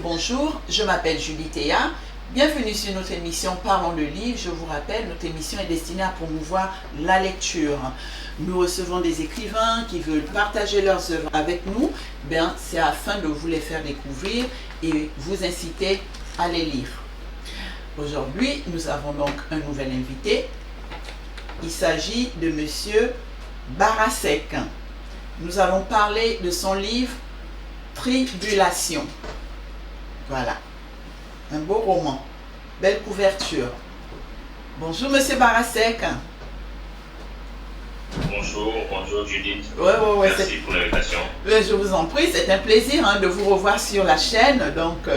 Bonjour, je m'appelle Julie Théa. Bienvenue sur notre émission Parlons de livres. Je vous rappelle, notre émission est destinée à promouvoir la lecture. Nous recevons des écrivains qui veulent partager leurs œuvres avec nous. C'est afin de vous les faire découvrir et vous inciter à les lire. Aujourd'hui, nous avons donc un nouvel invité. Il s'agit de Monsieur Barasek. Nous allons parler de son livre Tribulation. Voilà, un beau roman, belle couverture. Bonjour Monsieur Barasek. Bonjour Judith. Ouais, merci pour l'invitation. Je vous en prie, c'est un plaisir de vous revoir sur la chaîne, donc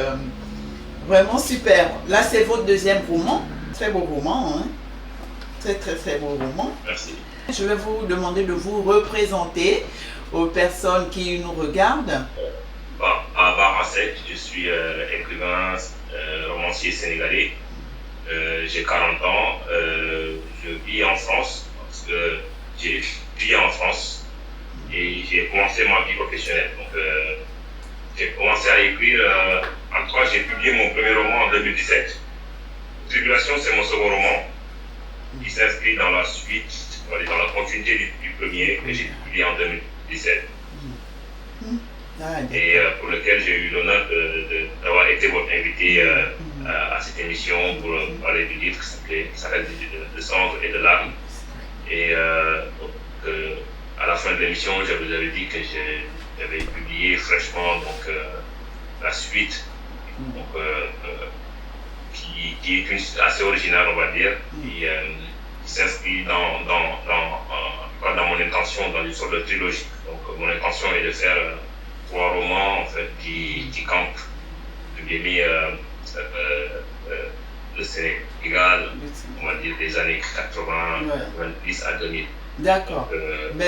vraiment super. Là c'est votre deuxième roman, très beau roman, très beau roman. Merci. Je vais vous demander de vous représenter aux personnes qui nous regardent. Barasek, je suis écrivain, romancier sénégalais. J'ai 40 ans. Je vis en France parce que j'ai étudié en France et j'ai commencé ma vie professionnelle. Donc, j'ai commencé à écrire. En tout cas, j'ai publié mon premier roman en 2017. Tribulation, c'est mon second roman. Il s'inscrit dans la suite, dans la continuité du premier que j'ai publié en 2017. Et pour lequel j'ai eu l'honneur d'avoir été votre invité à cette émission pour parler du livre qui s'appelle De cendres et de larmes. Et à la fin de l'émission, je vous avais dit que j'avais publié fraîchement la suite, qui est assez originale, on va dire, qui s'inscrit dans mon intention, dans une sorte de trilogie. Donc mon intention est de faire 3 romans en fait, qui campent depuis le Sénégal, on va dire des années 80, 90 à 2000. D'accord.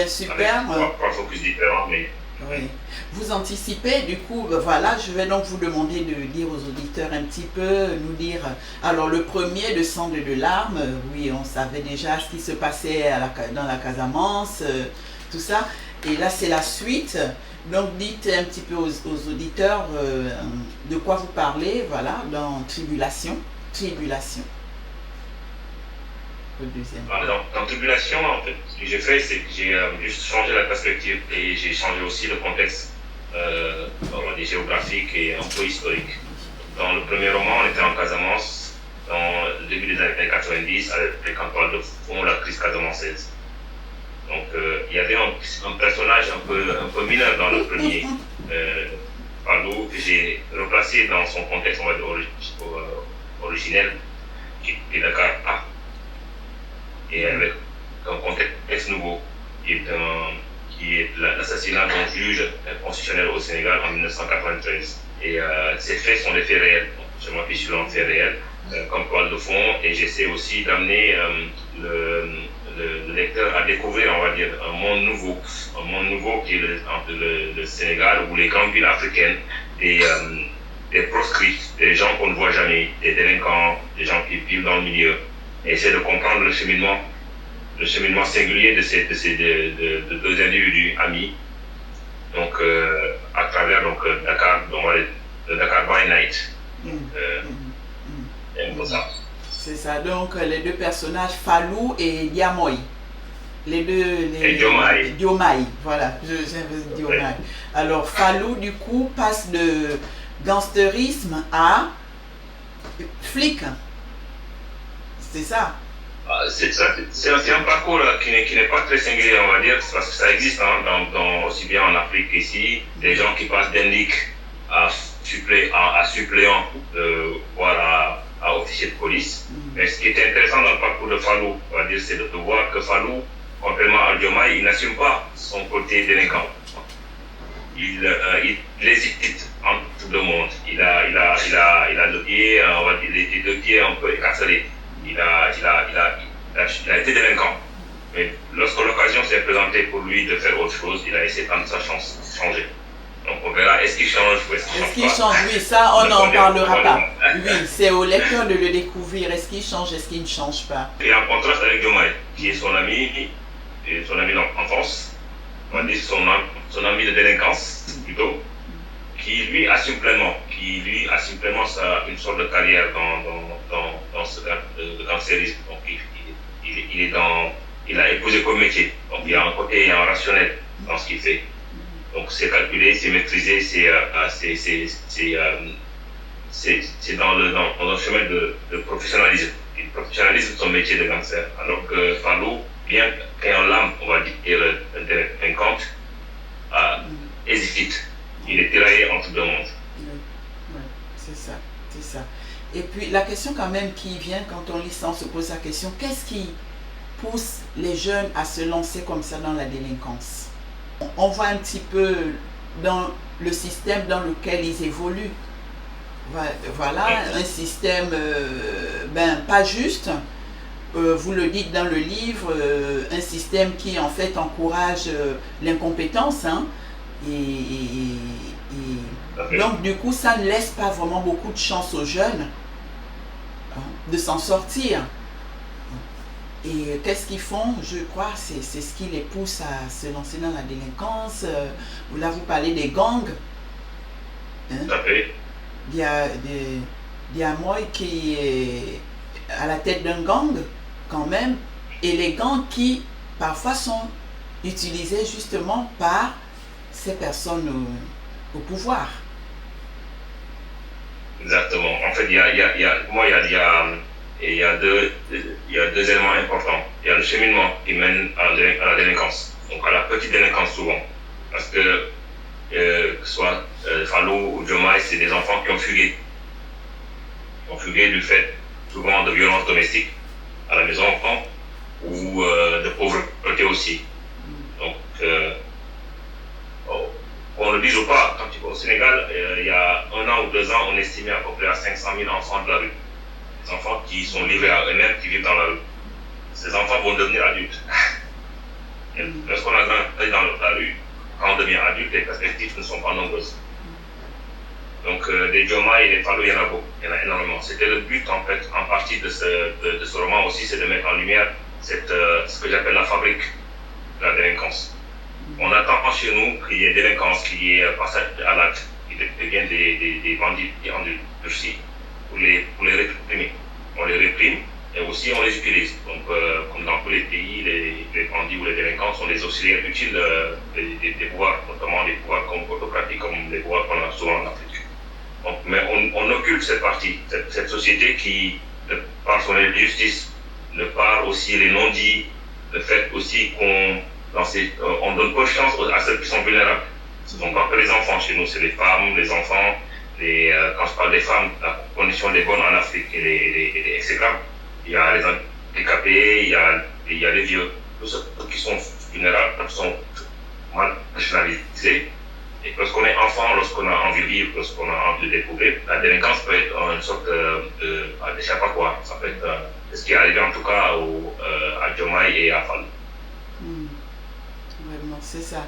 Super. Avec 3 focus différents, mais... Oui. Vous anticipez, du coup, voilà, je vais donc vous demander de dire aux auditeurs un petit peu, nous dire, alors le premier, De cendres et de larmes, oui, on savait déjà ce qui se passait dans la Casamance, tout ça, et là c'est la suite. Donc dites un petit peu aux auditeurs de quoi vous parlez, voilà, dans Tribulation. Le deuxième. Dans Tribulation, en fait, ce que j'ai fait, c'est que j'ai juste changé la perspective et j'ai changé aussi le contexte géographique et un peu historique. Dans le premier roman, on était en Casamance, dans le début des années 90, avec Antoine de Fond, la crise casamançaise. Donc, il y avait un personnage un peu mineur dans le premier, Fallou, que j'ai replacé dans son contexte, on va dire, originel, qui est Dakar, et avec un contexte nouveau, qui est l'assassinat d'un juge constitutionnel au Sénégal en 1993. Et ces faits sont des faits réels. Donc, je m'appuie sur un fait réel, comme toile de fond, et j'essaie aussi d'amener le lecteur à découvrir, on va dire, un monde nouveau qui est le Sénégal, ou les grandes villes africaines, des proscrits, des gens qu'on ne voit jamais, des délinquants, des gens qui vivent dans le milieu, et essayer de comprendre le cheminement singulier de 2 individus amis, donc à travers Dakar, le Dakar by Night. C'est ça, donc les 2 personnages, Fallou et Diamoy. Et Diomaye, voilà, j'invente Diomaye. Ouais. Alors Fallou, du coup, passe de gangsterisme à flic. C'est ça. C'est un parcours qui n'est pas très singulier, on va dire, parce que ça existe aussi bien en Afrique qu'ici, des gens qui passent d'indic à suppléant, voire à officier de police. Mais ce qui est intéressant dans le parcours de Fallou, on va dire, c'est de voir que Fallou, contrairement à Diomaye, il n'assume pas son côté délinquant. Il hésite entre tout le monde. Il a le pied, on va dire, les 2 pieds un peu écartelés. Il a été délinquant. Mais lorsque l'occasion s'est présentée pour lui de faire autre chose, il a essayé de prendre sa chance, changer. Donc on verra, est-ce qu'il change ou est-ce qu'il change pas. Oui, ça on n'en parlera pas. Oui, c'est au lecteur de le découvrir. Est-ce qu'il change, est-ce qu'il ne change pas. Et en contraste avec Diomaye, qui est son ami d'enfance, on va dire son ami de délinquance plutôt, qui lui assume pleinement, une sorte de carrière dans ce cancérisme. Donc il a épousé comme métier. Donc il y a un côté rationnel dans ce qu'il fait. Donc c'est calculé, c'est maîtrisé, c'est dans un chemin de professionnalisme. Il professionnalise son métier de gangster. Alors que Fallou, bien qu'ayant l'âme, on va dire, délinquante, hésite. Il est tiraillé entre deux mondes. Oui, c'est ça. Et puis la question quand même qui vient quand on lit ça, on se pose la question, qu'est-ce qui pousse les jeunes à se lancer comme ça dans la délinquance? On voit un petit peu dans le système dans lequel ils évoluent. Voilà, un système pas juste, vous le dites dans le livre, un système qui en fait encourage l'incompétence, hein, et donc du coup ça ne laisse pas vraiment beaucoup de chance aux jeunes de s'en sortir. Et qu'est-ce qu'ils font? Je crois c'est ce qui les pousse à se lancer dans la délinquance. Là vous parlez des gangs, hein? Il y a moi qui est à la tête d'un gang quand même, et les gangs qui parfois sont utilisés justement par ces personnes au pouvoir. Exactement. En fait, il y a deux éléments importants. Il y a le cheminement qui mène à la délinquance, donc à la petite délinquance souvent, parce que soit Fallou ou Diomaye, c'est des enfants qui ont fugué. Du fait souvent de violences domestiques à la maison ou de pauvreté aussi. Donc, on le dise ou pas, quand tu vas au Sénégal, il y a 1 an ou 2 ans, on estimait à peu près à 500 000 enfants de la rue. Des enfants qui sont livrés à eux-mêmes, qui vivent dans la rue. Ces enfants vont devenir adultes. Et lorsqu'on a grandi dans la rue, quand on devient adulte, les perspectives ne sont pas nombreuses. Donc, des Diomaye et des Fallou, il y en a beaucoup, il y en a énormément. C'était le but, en fait, en partie de ce roman aussi, c'est de mettre en lumière ce que j'appelle la fabrique de la délinquance. On attend chez nous qu'il y ait délinquance, qu'il y ait passage à l'acte, qu'il deviennent des bandits endurcis pour les réprimer. On les réprime et aussi on les utilise. Donc, comme dans tous les pays, les bandits ou les délinquants sont des auxiliaires utiles des pouvoirs, notamment des pouvoirs autocratiques, comme les pouvoirs qu'on a souvent en Afrique. Donc, mais on occulte cette partie, cette société qui, par son injustice, de par aussi les non-dits, le fait aussi on donne peu de chance à ceux qui sont vulnérables. Ce ne sont pas que les enfants chez nous, c'est les femmes, les enfants. Quand je parle des femmes, la condition des bonnes en Afrique est exécrable. Il y a les handicapés, il y a les vieux. Tous ceux qui sont vulnérables sont marginalisés. Et lorsqu'on est enfant, lorsqu'on a envie de vivre, lorsqu'on a envie de découvrir, la délinquance peut être une sorte d'échappatoire. Ça peut être ce qui est arrivé en tout cas à Diomaye et à Fallou. Vraiment, c'est ça.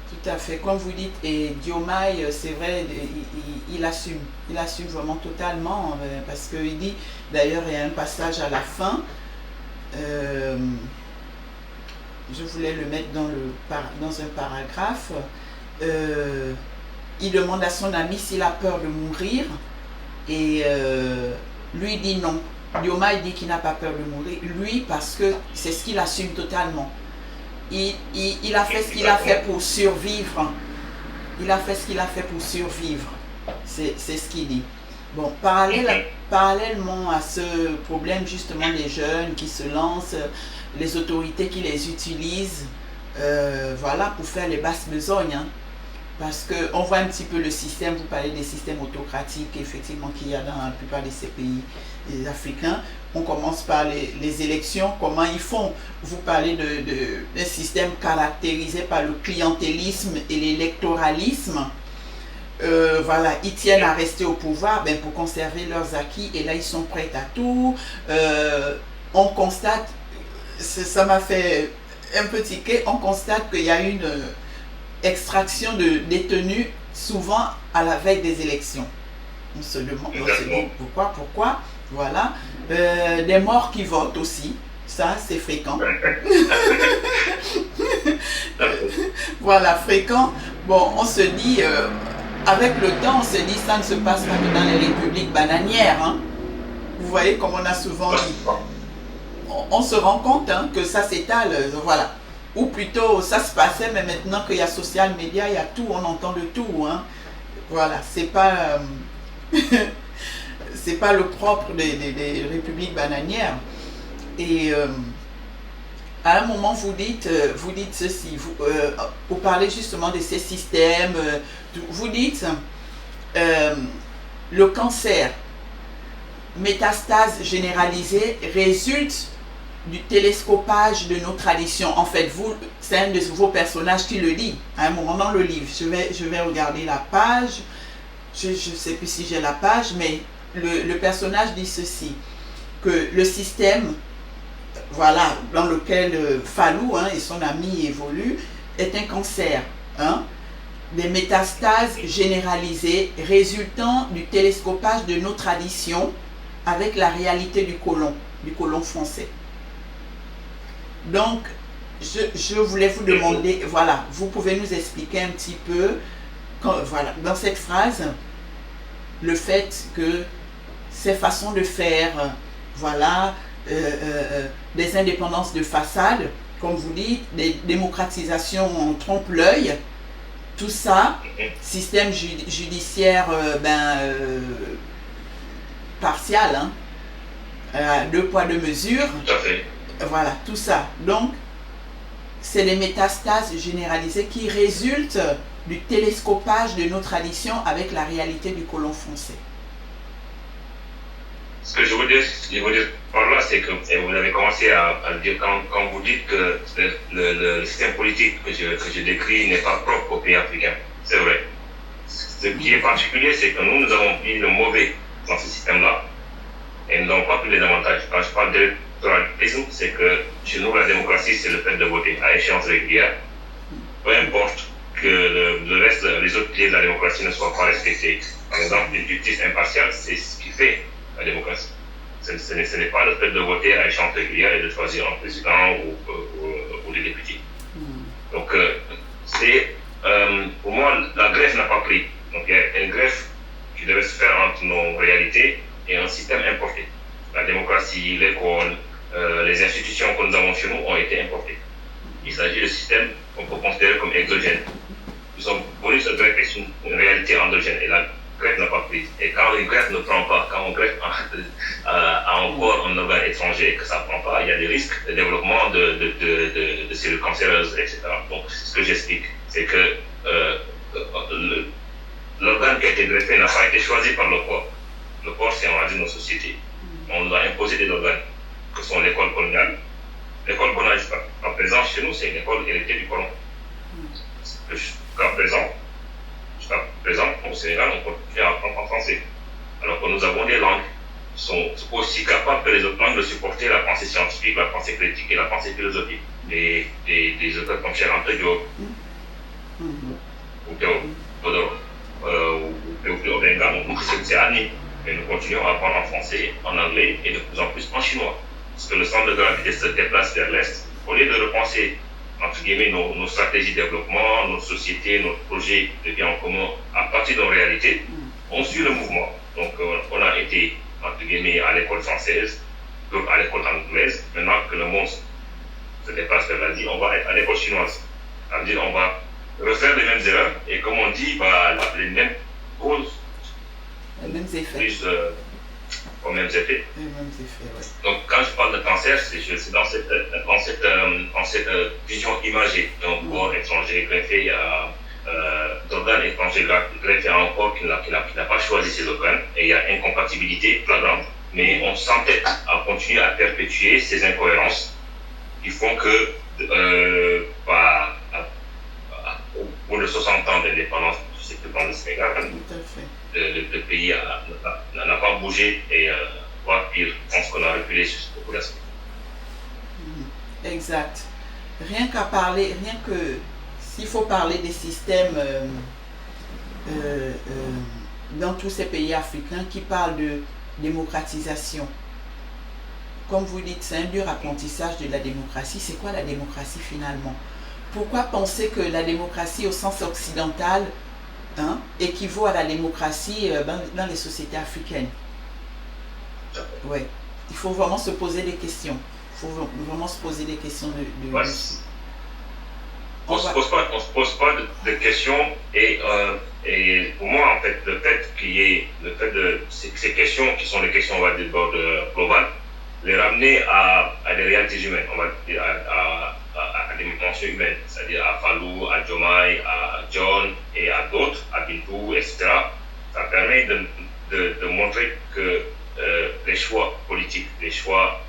Tout à fait. Comme vous dites, et Diomaye, c'est vrai, il assume vraiment totalement, parce qu'il dit, d'ailleurs, il y a un passage à la fin, je voulais le mettre dans un paragraphe. Il demande à son ami s'il a peur de mourir, et lui dit non. Diomaye dit qu'il n'a pas peur de mourir, lui, parce que c'est ce qu'il assume totalement. Il a fait ce qu'il a fait pour survivre. C'est ce qu'il dit. Bon, parallèlement à ce problème justement des jeunes qui se lancent, les autorités qui les utilisent, voilà, pour faire les basses besognes, hein. Parce qu'on voit un petit peu le système, vous parlez des systèmes autocratiques effectivement qu'il y a dans la plupart de ces pays africains. On commence par les élections, comment ils font. Vous parlez d'un système caractérisé par le clientélisme et l'électoralisme. Voilà, ils tiennent à rester au pouvoir pour conserver leurs acquis, et là ils sont prêts à tout. On constate, ça m'a fait un peu tiquer, on constate qu'il y a une extraction de détenus souvent à la veille des élections. On se demande, on se dit pourquoi, voilà. Des morts qui votent aussi, ça c'est fréquent. Voilà, fréquent. Bon, on se dit, avec le temps, on se dit ça ne se passe pas que dans les républiques bananières. Hein. Vous voyez comme on a souvent dit. On se rend compte hein, que ça s'étale, voilà. Ou plutôt, ça se passait, mais maintenant qu'il y a social media, il y a tout, on entend de tout. Hein. Voilà, c'est pas, c'est pas le propre des républiques bananières. Et à un moment, vous dites ceci, vous parlez justement de ces systèmes, vous dites le cancer, métastase généralisée, résulte du télescopage de nos traditions. En fait, c'est un de vos personnages qui le dit à un moment dans le livre. Je vais regarder la page. Je ne sais plus si j'ai la page, mais le personnage dit ceci, que le système, voilà, dans lequel Fallou hein, et son ami évoluent, est un cancer. Hein, des métastases généralisées résultant du télescopage de nos traditions avec la réalité du colon français. Donc, je voulais vous demander, voilà, vous pouvez nous expliquer un petit peu, voilà, dans cette phrase, le fait que ces façons de faire, voilà, des indépendances de façade, comme vous dites, des démocratisations en trompe-l'œil, tout ça, système judiciaire partial, hein, 2 poids 2 mesures. Tout à fait. Voilà, tout ça. Donc, c'est les métastases généralisées qui résultent du télescopage de nos traditions avec la réalité du colon français. Ce que je veux dire par là, c'est que, et vous avez commencé à le dire quand vous dites que le système politique que je décris n'est pas propre aux pays africains. C'est vrai. Ce qui est particulier, c'est que nous avons pris le mauvais dans ce système-là et nous n'avons pas pris les avantages. Quand je parle d'électoralisme, c'est que chez nous, la démocratie, c'est le fait de voter à échéance régulière. Peu importe que le reste, les autres piliers de la démocratie ne soient pas respectés. Par exemple, une justice impartiale, c'est ce qui fait la démocratie. Ce n'est pas le fait de voter à échéance régulière et de choisir un président ou des députés. Donc, pour moi, la greffe n'a pas pris. Donc, il y a une greffe qui devait se faire entre nos réalités et un système importé. La démocratie, l'école, les institutions que nous avons chez nous ont été importées. Il s'agit de systèmes qu'on peut considérer comme exogènes. Ils sont venus se greffer sur une réalité endogène et la greffe n'a pas pris. Et quand une greffe ne prend pas, quand on greffe à encore un organe étranger et que ça ne prend pas, il y a des risques de développement de cellules cancéreuses, etc. Donc, ce que j'explique, c'est que l'organe qui a été greffé n'a pas été choisi par le corps. Le corps, c'est, on va dire, nos sociétés. On nous a imposé des organes, que sont l'école coloniale. L'école coloniale, jusqu'à présent, chez nous, c'est une école héritée du colon. Jusqu'à présent, au Sénégal, on continue à apprendre en français. Alors que nous avons des langues qui sont aussi capables que les autres langues de supporter la pensée scientifique, la pensée critique et la pensée philosophique. Des auteurs comme Cheikh Diop, ou Théodore, ou Obenga, c'est admis. Mais nous continuons à apprendre en français, en anglais et de plus en plus en chinois. Parce que le centre de gravité se déplace vers l'Est. Au lieu de repenser, entre guillemets, nos stratégies de développement, nos sociétés, nos projets de bien en commun à partir de nos réalités, on suit le mouvement. Donc, on a été, entre guillemets, à l'école française, d'autres à l'école anglaise. Maintenant que le monde se dépasse vers l'Asie, on va être à l'école chinoise. C'est-à-dire, on va refaire les mêmes erreurs et, comme on dit, les mêmes causes. Les mêmes effets. Plus aux mêmes effets. Les mêmes effets, oui. Donc, quand je parle de cancer, c'est dans cette vision imagée d'un corps étranger greffé d'organes étrangers greffés à un corps qui n'a pas choisi ses organes. Et il y a incompatibilité flagrante. Mais on s'entête à continuer à perpétuer ces incohérences qui font que, au bout de 60 ans d'indépendance, c'est que dans le Sénégal, le pays n'a pas bougé et voire pire, je pense qu'on a reculé sur beaucoup d'aspects. Exact. Rien que s'il faut parler des systèmes dans tous ces pays africains qui parlent de démocratisation. Comme vous dites, c'est un dur apprentissage de la démocratie. C'est quoi la démocratie finalement? Pourquoi penser que la démocratie au sens occidental équivaut à la démocratie dans les sociétés africaines. Ouais. Il faut vraiment se poser des questions. Il faut vraiment se poser des questions Ouais. On se pose pas de questions et pour moi en fait le fait de ces questions qui sont des questions on va dire d'ordre global, les ramener à des réalités humaines, on va dire à des dimensions humaines, c'est-à-dire à Fallou, à Diomaye, à John et à d'autres, à Bintou, etc. Ça permet de montrer que les choix politiques, les choix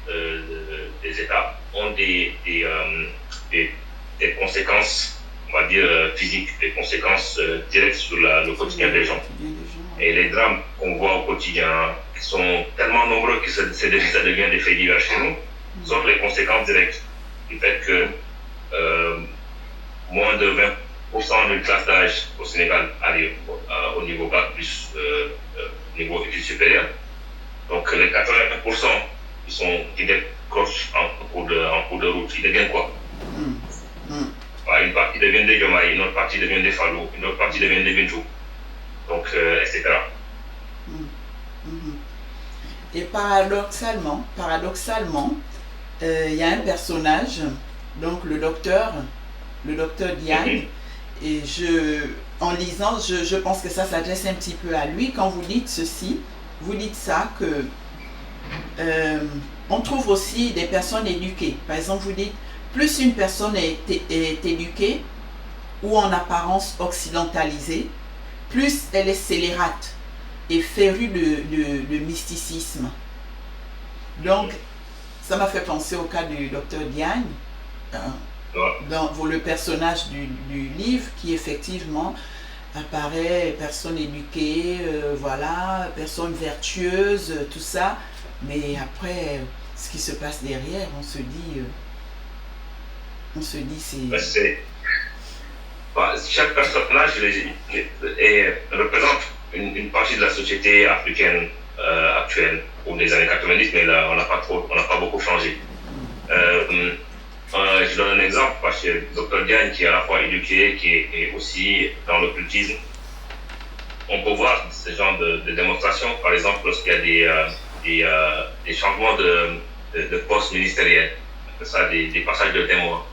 des États ont des conséquences, on va dire, physiques, des conséquences directes sur le quotidien des gens. Et les drames qu'on voit au quotidien, qui sont tellement nombreux que ça devient des faits divers chez nous, sont les conséquences directes du fait que moins de 20% d'une classe d'âge au Sénégal arrive au niveau bac plus niveau études supérieures. Donc les 80% qui décrochent en cours de route, ils deviennent quoi? Une partie devient des Diomaye, une autre partie devient des Fallou, une autre partie devient des Bintou. Donc, etc. Et paradoxalement, il y a un personnage, donc le docteur Diagne, et en lisant, je pense que ça s'adresse un petit peu à lui. Quand vous dites ceci, vous dites ça que on trouve aussi des personnes éduquées. Par exemple, vous dites, plus une personne est éduquée ou en apparence occidentalisée, plus elle est scélérate et férue de mysticisme. Donc, ça m'a fait penser au cas du docteur Diagne, dans le personnage du livre qui effectivement apparaît personne éduquée, voilà, personne vertueuse, tout ça, mais après, ce qui se passe derrière, on se dit c'est... chaque personnage représente une partie de la société africaine actuelle, ou des années 90, mais là, on n'a pas beaucoup changé. Je donne un exemple, parce que le Dr Diagne, qui est à la fois éduqué, qui est aussi dans l'occultisme, on peut voir ce genre de démonstration, par exemple, lorsqu'il y a des changements de postes ministériels, ça, des passages de témoins.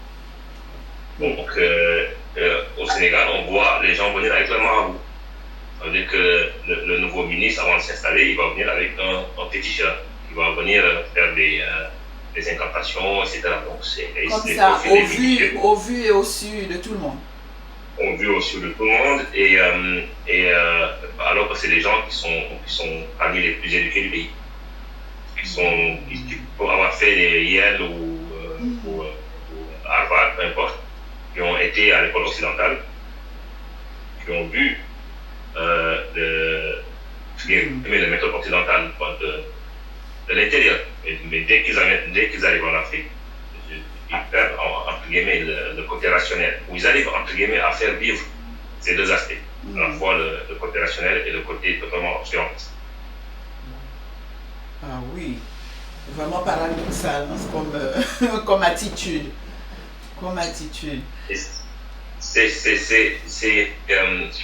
Donc, au Sénégal, on voit les gens venir avec le marabout. Ça veut dire que le nouveau ministre, avant de s'installer, il va venir avec un féticheur. Il va venir faire des incantations, etc. Donc, c'est comme ça, au vu et au su de tout le monde. Au vu et au su de tout le monde, alors que c'est des gens qui sont parmi les plus éduqués du pays. Qui pour avoir fait les Yale ou Harvard, peu importe, qui ont été à l'école occidentale, qui ont vu les méthodes occidentales de l'intérieur. Mais dès qu'ils arrivent en Afrique, ils perdent entre guillemets le côté rationnel, où ils arrivent entre guillemets à faire vivre ces deux aspects, à la fois le côté rationnel et le côté totalement obscurantiste. Ah oui, vraiment paradoxal, hein, comme attitude. Je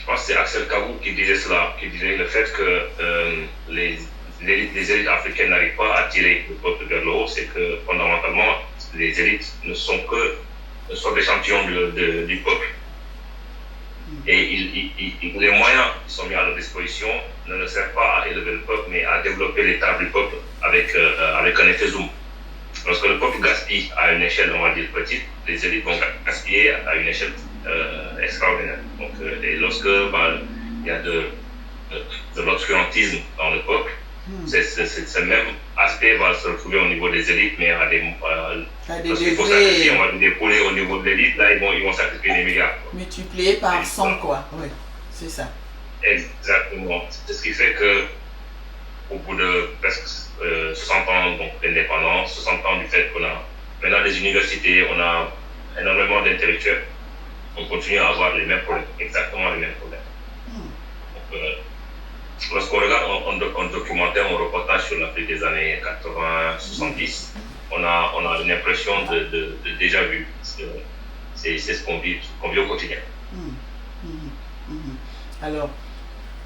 pense que c'est Axel Kavou qui disait cela, qui disait le fait que les élites africaines n'arrivent pas à tirer le peuple vers le haut, c'est que fondamentalement les élites ne sont des champions du peuple. Et les moyens qui sont mis à leur disposition ne servent pas à élever le peuple, mais à développer l'état du peuple avec un effet zoom. Lorsque le peuple gaspille à une échelle, on va dire, petite, les élites vont gaspiller à une échelle extraordinaire. Donc, et lorsque il y a de l'obscurantisme dans le peuple, ce même aspect va se retrouver au niveau des élites, mais lorsqu'il faut sacrifier, on va dire, des poulets au niveau de l'élite, là, ils vont sacrifier des milliards. Multiplié par 100, quoi. Oui, c'est ça. Exactement. C'est ce qui fait que, au bout de presque 60 ans d'indépendance, 60 ans du fait qu'on a maintenant des universités, on a énormément d'intellectuels, on continue à avoir les mêmes problèmes, exactement les mêmes problèmes. Donc, lorsqu'on regarde un documentaire, un reportage sur l'Afrique des années 80-70, on a une impression de déjà vu. C'est ce qu'on vit au quotidien. Alors,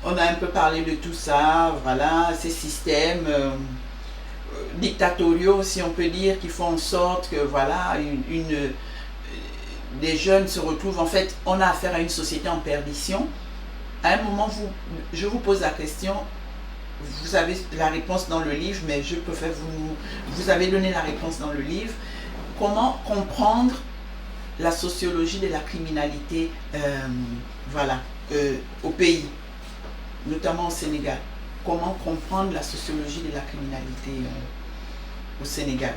on a un peu parlé de tout ça, voilà, ces systèmes dictatoriaux, si on peut dire, qui font en sorte que, voilà, des jeunes se retrouvent, en fait, on a affaire à une société en perdition. À un moment, je vous pose la question, vous avez la réponse dans le livre, mais je préfère vous avez donné la réponse dans le livre. Comment comprendre la sociologie de la criminalité au pays, notamment au Sénégal? Comment comprendre la sociologie de la criminalité au Sénégal?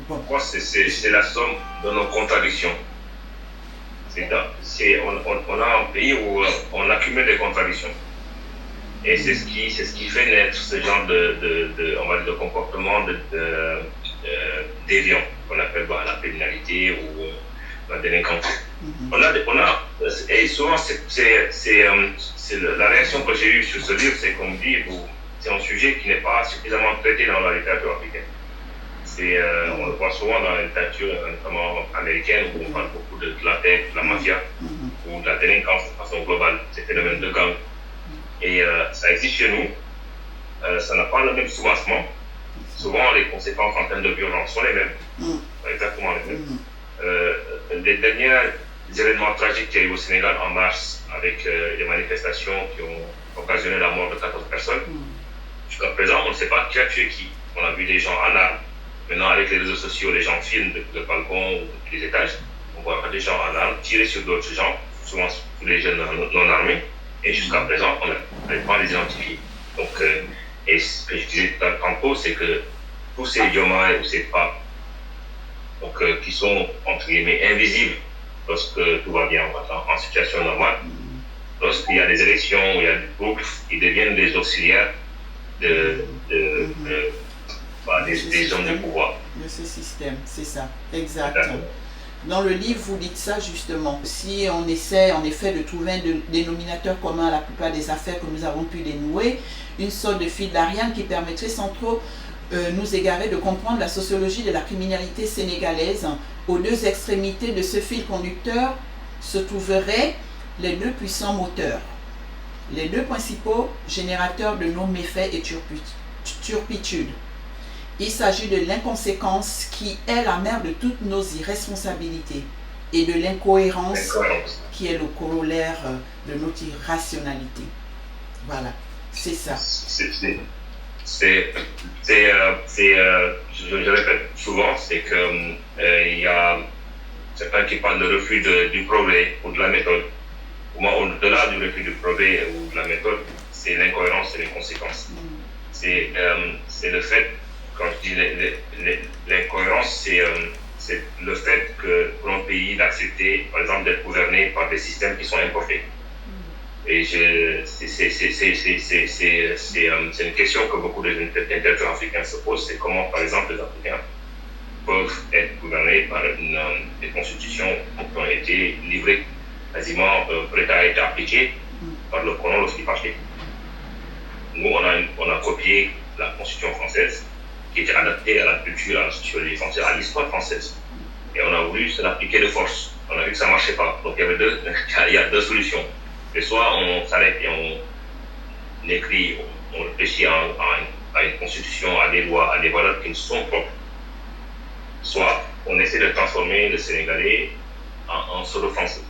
Bon. C'est la somme de nos contradictions. On a un pays où on accumule des contradictions. Et c'est ce qui fait naître ce genre de comportement déviant qu'on appelle la criminalité ou la délinquance. Et souvent, la réaction que j'ai eue sur ce livre, c'est qu'on me dit c'est un sujet qui n'est pas suffisamment traité dans la littérature africaine. On le voit souvent dans la littérature, notamment américaine, où on parle beaucoup de la tête, de la mafia, ou de la délinquance de façon globale, ces phénomènes de gang. Et ça existe chez nous, ça n'a pas le même soubassement. Souvent, les conséquences en termes de violence sont les mêmes, exactement les mêmes. Les derniers événements tragiques qu'il y a eu au Sénégal en mars, avec les manifestations qui ont occasionné la mort de 14 personnes, jusqu'à présent, on ne sait pas qui a tué qui. On a vu des gens en armes. Maintenant, avec les réseaux sociaux, les gens filment le balcon ou les étages. On voit des gens en armes tirer sur d'autres gens, souvent sur les jeunes non armés. Et jusqu'à présent, on n'arrive pas à les identifier. Donc, et ce que je disais tantôt, c'est que tous ces Yoma ou ces femmes, qui sont, entre guillemets, invisibles lorsque tout va bien en situation normale, lorsqu'il y a des élections, il y a des groupes, ils deviennent des auxiliaires des hommes de pouvoir. De ce système, c'est ça, exact. Dans le livre, vous dites ça justement. Si on essaie en effet de trouver un dénominateur commun à la plupart des affaires que nous avons pu dénouer, une sorte de fil d'Ariane qui permettrait sans trop nous égarer de comprendre la sociologie de la criminalité sénégalaise, aux deux extrémités de ce fil conducteur se trouveraient les deux puissants moteurs, les deux principaux générateurs de nos méfaits et turpitudes. Il s'agit de l'inconséquence qui est la mère de toutes nos irresponsabilités et de l'incohérence qui est le corollaire de notre irrationalité. Voilà, c'est ça. Je répète souvent, c'est que il y a certains qui parlent de refus du progrès ou de la méthode. Pour moi, au-delà du refus du progrès ou de la méthode, c'est l'incohérence et les conséquences. C'est le fait, quand je dis l'incohérence, c'est le fait que pour un pays d'accepter, par exemple, d'être gouverné par des systèmes qui sont importés. Et c'est une question que beaucoup d'intellectuels africains se posent, c'est comment, par exemple, les Africains peuvent être gouvernés par des constitutions qui ont été livrées quasiment prêtes à être appliquées par le colon lorsqu'il partait. Nous, on a copié la constitution française, qui était adaptée à la culture, à la sociologie française, à l'histoire française. Et on a voulu se l'appliquer de force. On a vu que ça ne marchait pas. Donc il y a deux solutions. Et soit on s'arrête et on écrit, on réfléchit à une constitution, à des lois, à des valeurs qui nous sont propres. Soit on essaie de transformer le Sénégalais en solo-français.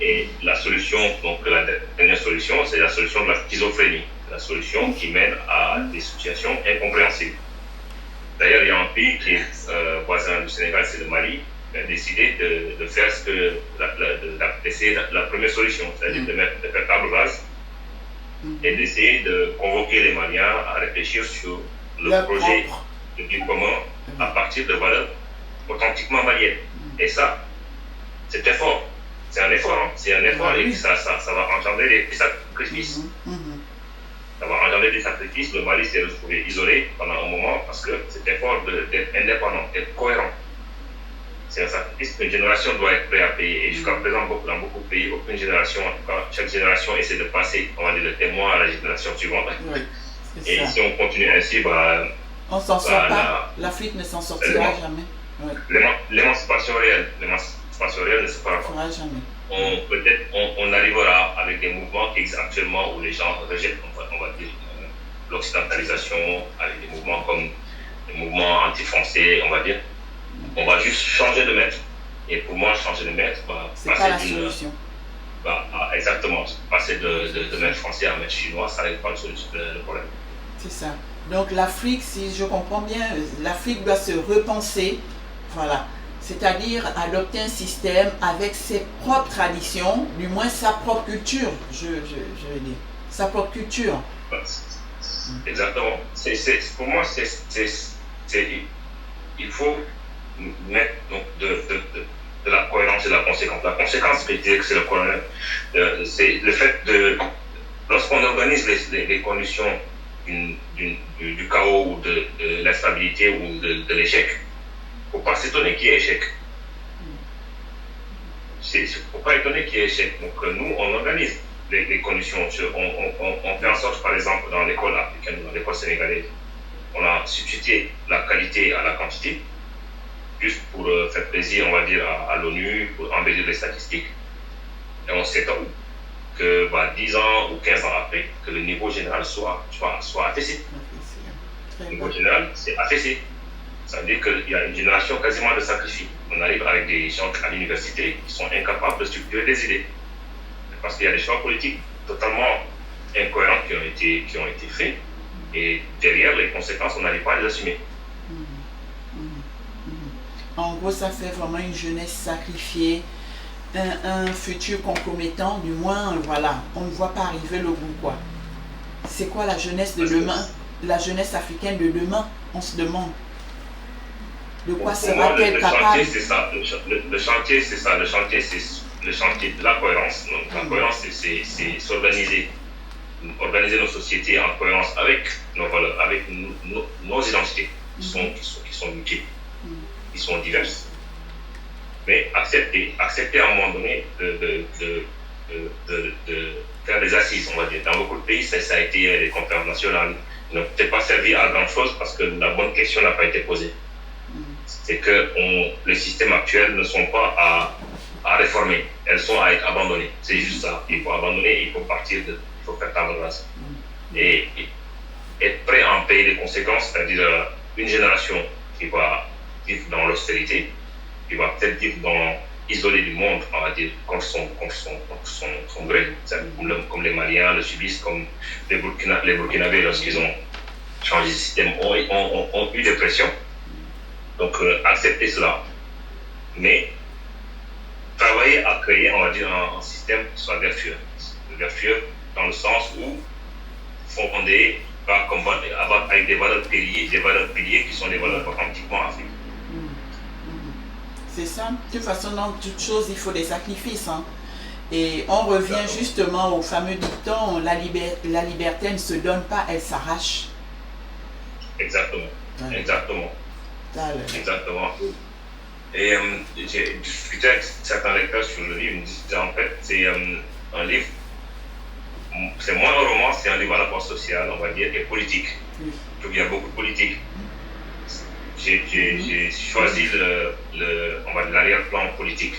Et la solution, donc la dernière solution, c'est la solution de la schizophrénie. La solution qui mène à des situations incompréhensibles. D'ailleurs, il y a un pays qui est voisin du Sénégal, c'est le Mali, qui a décidé de faire ce que d'essayer la première solution, c'est-à-dire de faire table rase et d'essayer de convoquer les Maliens à réfléchir sur le projet de vie commun à partir de valeurs authentiquement maliennes. Et ça, c'est effort. C'est un effort, hein. C'est un effort et ça va engendrer des sacrifices. Ça va engendrer des sacrifices. Le Mali s'est retrouvé isolé pendant un moment parce que cet effort d'être indépendant, d'être cohérent, c'est un sacrifice qu'une génération doit être prête à payer. Et jusqu'à présent, dans beaucoup de pays, aucune génération, en tout cas, chaque génération essaie de passer, on va dire, le témoin à la génération suivante. Oui, et ça. Si on continue ainsi, on s'en sort pas. L'Afrique ne s'en sortira jamais. Oui. L'émancipation réelle ne se fera pas. Jamais. peut-être on arrivera avec des mouvements qui existent actuellement où les gens rejettent, on va dire, l'occidentalisation, avec des mouvements comme les mouvements anti-français, on va dire. On va juste changer de maître. Et pour moi, changer de maître, c'est pas la solution. Exactement. Passer de maître français à maître chinois, ça n'est pas le problème. C'est ça. Donc l'Afrique, si je comprends bien, l'Afrique doit se repenser, voilà. C'est-à-dire adopter un système avec ses propres traditions, du moins sa propre culture, je veux dire. Sa propre culture. Exactement. Pour moi, il faut mettre donc, de la cohérence et de la conséquence. La conséquence, je dirais que c'est le colonel. C'est le fait de, lorsqu'on organise les conditions du chaos ou de l'instabilité ou de l'échec, il ne faut pas s'étonner qu'il y ait échec. Il ne faut pas étonner qu'il y ait échec. Donc nous, on organise les conditions. On fait en sorte, par exemple, dans l'école africaine, dans l'école sénégalaise, on a substitué la qualité à la quantité, juste pour faire plaisir, on va dire, à l'ONU, pour embellir les statistiques. Et on s'étonne que 10 ans ou 15 ans après, que le niveau général soit affaissé. Le niveau général, c'est affaissé. Ça veut dire qu'il y a une génération quasiment de sacrifiés. On arrive avec des gens à l'université qui sont incapables de structurer des idées. Parce qu'il y a des choix politiques totalement incohérents qui ont été faits. Et derrière, les conséquences, on n'arrive pas à les assumer. En gros, ça fait vraiment une jeunesse sacrifiée, un futur compromettant, du moins, voilà, on ne voit pas arriver le bout, quoi. C'est quoi la jeunesse de demain? La jeunesse africaine de demain, on se demande. De quoi sera-t-elle capable? Le chantier, c'est ça. Le chantier, c'est le chantier de la cohérence. Donc, la cohérence, c'est s'organiser. Organiser nos sociétés en cohérence avec nos valeurs, avec nos identités qui sont multiples, qui sont diverses. Mais accepter à un moment donné de faire des assises, on va dire. Dans beaucoup de pays, ça a été les conférences nationales. Ils n'ont peut-être pas servi à grand-chose parce que la bonne question n'a pas été posée. C'est que les systèmes actuels ne sont pas à réformer, elles sont à être abandonnées. C'est juste ça. Il faut abandonner, il faut partir il faut faire table rase. Et être prêt à en payer les conséquences, c'est-à-dire une génération qui va vivre dans l'austérité, qui va peut-être vivre isolée du monde, on va dire, contre son gré, comme les Maliens le subissent, comme les Burkinabés lorsqu'ils ont changé de système, ont eu des pressions. Donc accepter cela, mais travailler à créer, on va dire, un système qui soit vertueux. Vertueux dans le sens où fondé avec des valeurs piliers qui sont des valeurs authentiquement africaines. C'est ça. De toute façon, dans toute chose, il faut des sacrifices. Hein. Et on revient justement au fameux dicton, la liberté ne se donne pas, elle s'arrache. Exactement. Ouais. Exactement. Et j'ai discuté avec certains lecteurs sur le livre, ils me disaient en fait, c'est un livre, c'est moins un roman, c'est un livre à la fois social, on va dire, et politique. Il y a beaucoup de politique. J'ai choisi l'arrière-plan politique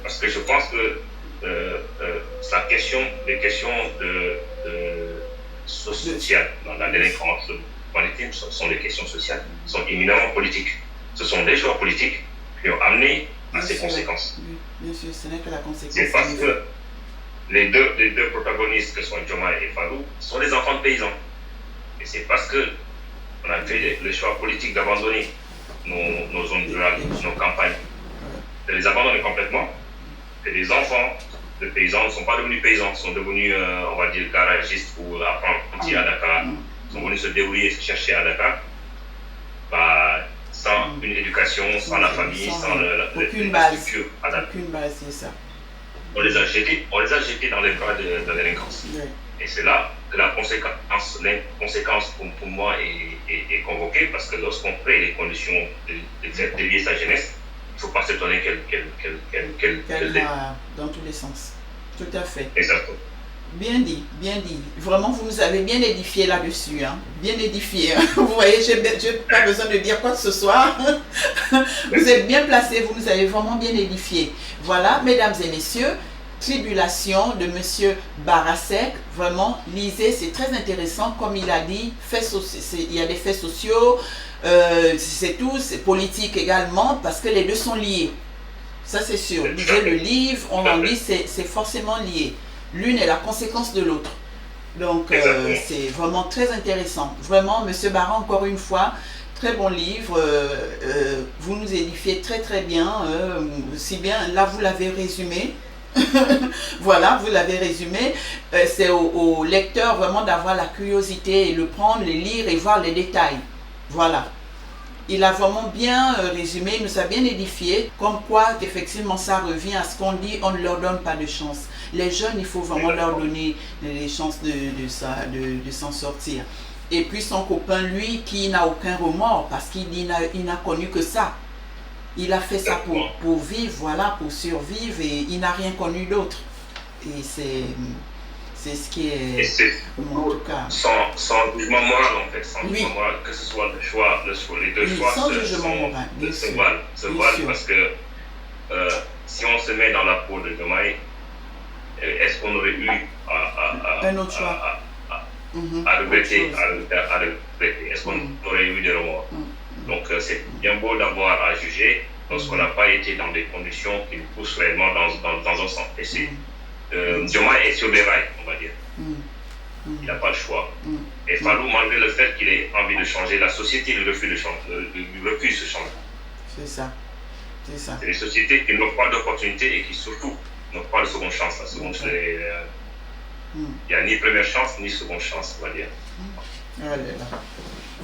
parce que je pense que les questions de sociales dans la délinquance maritime sont des questions sociales, sont éminemment politiques. Ce sont des choix politiques qui ont amené à ces conséquences. Bien sûr, ce n'est que la conséquence. C'est parce que les deux protagonistes que sont Joma et Fadou sont des enfants de paysans. Et c'est parce que on a fait le choix politique d'abandonner nos zones rurales, nos campagnes, de les abandonner complètement. Et les enfants de paysans ne sont pas devenus paysans, sont devenus, on va dire, garagistes ou apprentis à Dakar. Ils sont venus se débrouiller et se chercher à Dakar. Sans une éducation, sans la famille, sans la structure à Dakar. Aucune base, c'est ça. On les a jetés dans les bras de la délinquance. Oui. Et c'est là que la conséquence pour moi est convoquée, parce que lorsqu'on crée les conditions de faire dévier sa jeunesse, il ne faut pas s'étonner qu'elle dans tous les sens. Tout à fait. Exactement. Bien dit, bien dit. Vraiment, vous nous avez bien édifié là-dessus, hein. Bien édifié. Hein. Vous voyez, je n'ai pas besoin de dire quoi que ce soit. Vous êtes bien placés, vous nous avez vraiment bien édifié. Voilà, mesdames et messieurs, Tribulation de Monsieur Barasek. Vraiment, lisez, c'est très intéressant. Comme il a dit, il y a des faits sociaux, c'est tout, c'est politique également, parce que les deux sont liés. Ça, c'est sûr. Lisez le livre, on en lit, c'est forcément lié. L'une est la conséquence de l'autre. Donc, c'est vraiment très intéressant. Vraiment, Monsieur Barra, encore une fois, très bon livre. Vous nous édifiez très, très bien. Si bien, là, vous l'avez résumé. Voilà, vous l'avez résumé. C'est au lecteur vraiment d'avoir la curiosité et le prendre, les lire et voir les détails. Voilà. Il a vraiment bien résumé, il nous a bien édifié, comme quoi effectivement ça revient à ce qu'on dit, on ne leur donne pas de chance. Les jeunes, il faut vraiment leur donner les chances de s'en sortir. Et puis son copain, lui, qui n'a aucun remords, parce qu'il n'a connu que ça. Il a fait ça pour vivre, voilà, pour survivre, et il n'a rien connu d'autre. Et c'est ce qui est, en tout cas, sans jugement moral en fait, sans jugement moral, que ce soit les deux choix sans jugement moral, se valent parce que si on se met dans la peau de Diomaye, est-ce qu'on aurait eu un autre choix à regretter, est-ce qu'on aurait eu des remords? Donc c'est bien beau d'avoir à juger lorsqu'on n'a pas été dans des conditions qui nous poussent réellement dans un sens. Et c'est Diomaye est sur les rails, on va dire. Il n'a pas le choix. Et Fallou, malgré le fait qu'il ait envie de changer, la société lui refuse ce changement. C'est ça. C'est les sociétés qui n'ont pas d'opportunité et qui surtout n'ont pas de seconde chance. La seconde, il n'y a ni première chance ni seconde chance, on va dire.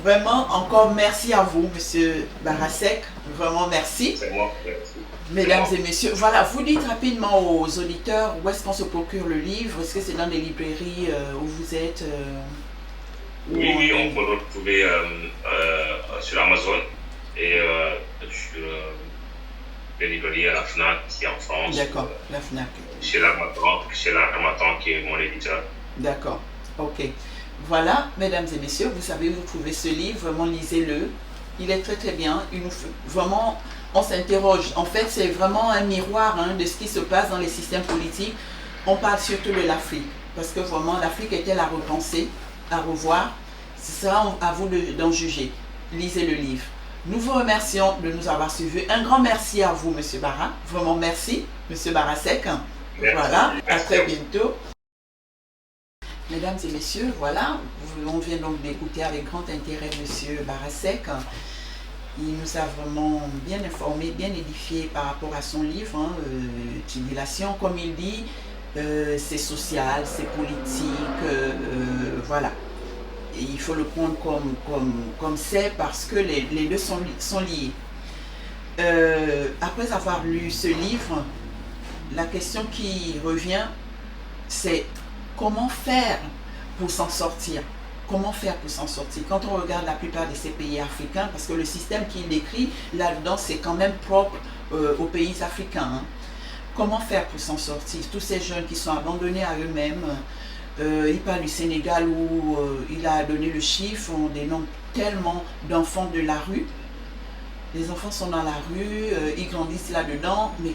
Vraiment, encore merci à vous, Monsieur Barasek. Vraiment merci. C'est moi, merci. Mesdames et messieurs, voilà, vous dites rapidement aux auditeurs où est-ce qu'on se procure le livre. Est-ce que c'est dans des librairies où vous êtes Oui, on peut le retrouver sur Amazon et sur les librairies à la FNAC ici en France. D'accord, la FNAC. Chez l'Armatan qui est mon éditeur. D'accord, ok. Voilà, mesdames et messieurs, vous savez où vous trouvez ce livre, vraiment lisez-le. Il est très très bien. Vraiment, on s'interroge. En fait, c'est vraiment un miroir de ce qui se passe dans les systèmes politiques. On parle surtout de l'Afrique, parce que vraiment, l'Afrique est-elle à repenser, à revoir. Ce sera à vous d'en juger. Lisez le livre. Nous vous remercions de nous avoir suivis. Un grand merci à vous, Monsieur Barra. Vraiment merci, Monsieur Barasek. Voilà, à très bientôt. Mesdames et messieurs, voilà, on vient donc d'écouter avec grand intérêt Monsieur Barasek. Il nous a vraiment bien informé, bien édifié par rapport à son livre, Tribulation, comme il dit, c'est social, c'est politique, voilà. Et il faut le prendre comme c'est parce que les deux sont liés. Après avoir lu ce livre, la question qui revient, c'est comment faire pour s'en sortir? Comment faire pour s'en sortir? Quand on regarde la plupart de ces pays africains, parce que le système qu'il décrit là-dedans, c'est quand même propre aux pays africains. Comment faire pour s'en sortir? Tous ces jeunes qui sont abandonnés à eux-mêmes, il parle du Sénégal où il a donné le chiffre, on dénombre tellement d'enfants de la rue. Les enfants sont dans la rue, ils grandissent là-dedans, mais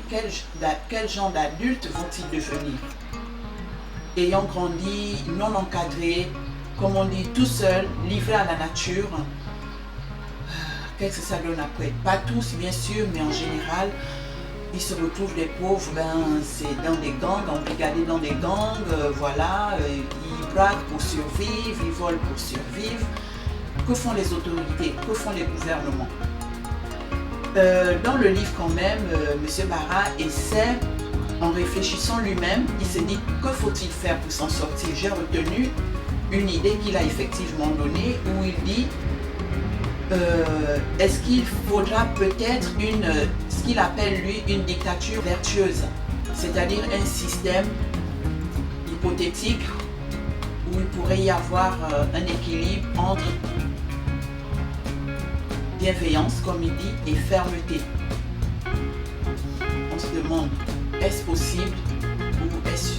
quel genre d'adultes vont-ils devenir? Ayant grandi, non encadrés, comme on dit, tout seul, livrés à la nature, qu'est-ce que ça donne après? Pas tous, bien sûr, mais en général, ils se retrouvent des pauvres, c'est dans des gangs, embrigadés dans des gangs, voilà, ils braquent pour survivre, ils volent pour survivre. Que font les autorités? Que font les gouvernements? Dans le livre quand même, M. Barra essaie, en réfléchissant lui-même, il s'est dit que faut-il faire pour s'en sortir? J'ai retenu une idée qu'il a effectivement donnée où il dit est-ce qu'il faudra peut-être ce qu'il appelle lui une dictature vertueuse, c'est-à-dire un système hypothétique où il pourrait y avoir un équilibre entre bienveillance, comme il dit, et fermeté. On se demande, est-ce possible ou est-ce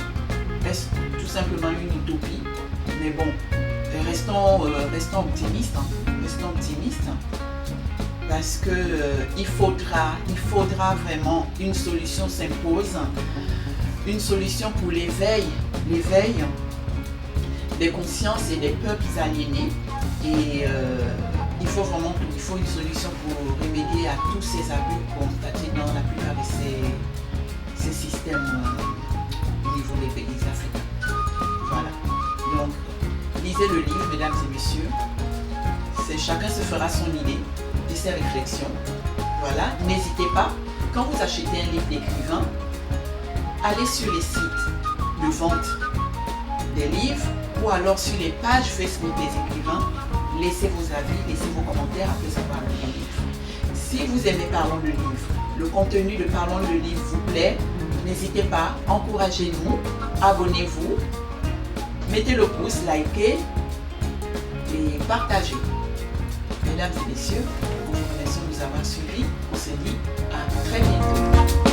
est-ce tout simplement une utopie? Mais bon, restons optimistes, hein. Restons optimistes, parce que il faudra vraiment une solution s'impose, une solution pour l'éveil des consciences et des peuples aliénés. Et il faut une solution pour remédier à tous ces abus constatés dans la plupart de ces systèmes au niveau des pays africains. Voilà. Donc, lisez le livre, mesdames et messieurs. Chacun se fera son idée de ses réflexions. Voilà. N'hésitez pas, quand vous achetez un livre d'écrivain, allez sur les sites de vente des livres ou alors sur les pages Facebook des écrivains. Laissez vos avis, laissez vos commentaires après avoir lu le livre. Si vous aimez Parlons le livre, le contenu de Parlons le livre vous plaît, n'hésitez pas, encouragez-nous, abonnez-vous, mettez le pouce, likez et partagez. Mesdames et messieurs, je vous remercie de nous avoir suivis. On se dit à très bientôt.